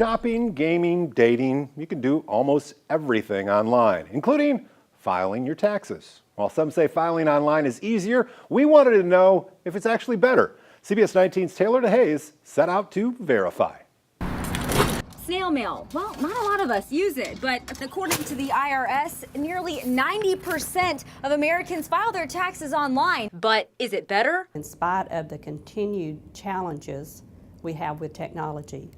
shopping, gaming, dating, you can do almost everything online, including filing your taxes. While some say filing online is easier, we wanted to know if it's actually better. CBS 19's Taylor DeHaze set out to verify. Snail mail. Well, not a lot of us use it, but according to the IRS, nearly 90% of Americans file their taxes online. But is it better? In spite of the continued challenges we have with technology,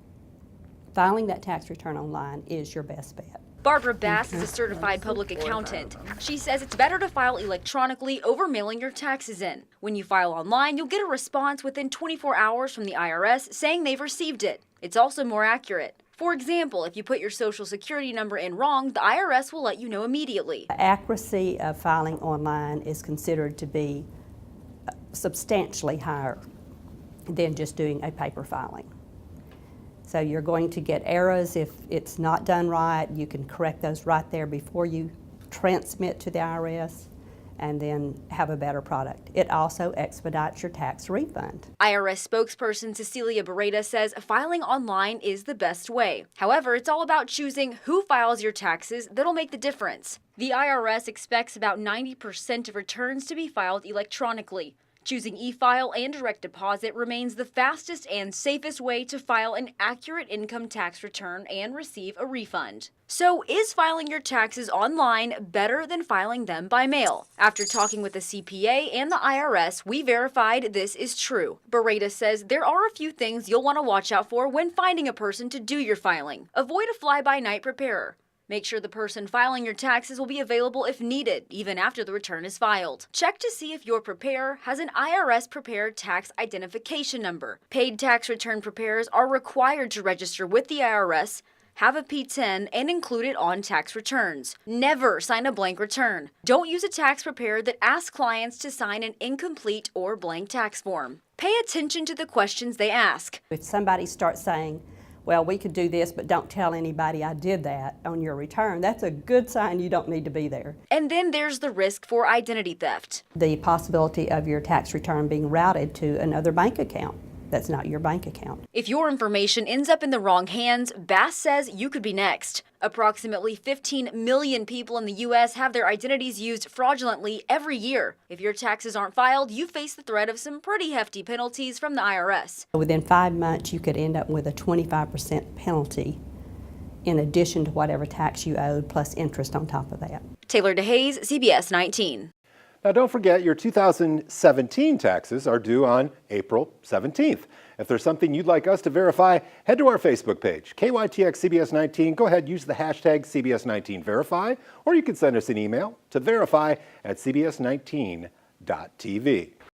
filing that tax return online is your best bet. Barbara Bass is a certified public accountant. She says it's better to file electronically over mailing your taxes in. When you file online, you'll get a response within 24 hours from the IRS saying they've received it. It's also more accurate. For example, if you put your social security number in wrong, the IRS will let you know immediately. The accuracy of filing online is considered to be substantially higher than just doing a paper filing. So you're going to get errors if it's not done right. You can correct those right there before you transmit to the IRS and then have a better product. It also expedites your tax refund. IRS spokesperson Cecilia Barreta says filing online is the best way. However, it's all about choosing who files your taxes that'll make the difference. The IRS expects about 90% of returns to be filed electronically. Choosing e-file and direct deposit remains the fastest and safest way to file an accurate income tax return and receive a refund. So is filing your taxes online better than filing them by mail? After talking with the CPA and the IRS, we verified this is true. Barreta says there are a few things you'll want to watch out for when finding a person to do your filing. Avoid a fly-by-night preparer. Make sure the person filing your taxes will be available if needed, even after the return is filed. Check to see if your preparer has an IRS prepared tax identification number. Paid tax return preparers are required to register with the IRS, have a P-10, and include it on tax returns. Never sign a blank return. Don't use a tax preparer that asks clients to sign an incomplete or blank tax form. Pay attention to the questions they ask. If somebody starts saying, well, we could do this, but don't tell anybody I did that on your return, that's a good sign you don't need to be there. And then there's the risk for identity theft. The possibility of your tax return being routed to another bank account that's not your bank account. If your information ends up in the wrong hands, Bass says you could be next. Approximately 15 million people in the U.S. have their identities used fraudulently every year. If your taxes aren't filed, you face the threat of some pretty hefty penalties from the IRS. Within 5 months, you could end up with a 25% penalty in addition to whatever tax you owed, plus interest on top of that. Taylor DeHaze, CBS 19. Now, don't forget your 2017 taxes are due on April 17th. If there's something you'd like us to verify, head to our Facebook page, KYTX CBS 19. Go ahead, use the hashtag CBS19Verify, or you can send us an email to verify@cbs19.tv.